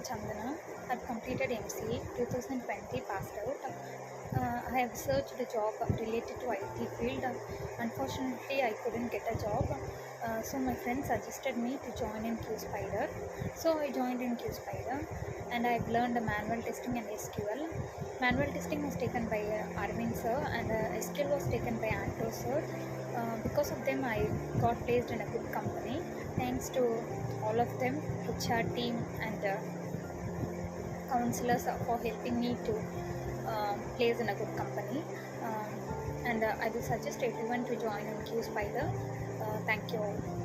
Chandana. I've completed MCA 2020, passed out. I have searched a job related to IT field. Unfortunately, I couldn't get a job. So my friend suggested me to join in Qspider. So I joined in Qspider, and I've learned manual testing and SQL. Manual testing was taken by Arvind sir, and SQL was taken by Anto sir. Because of them, I got placed in a good company. Thanks to all of them, HR team and counselors for helping me to place in a good company. And I will suggest everyone to join in Qspider. Thank you all.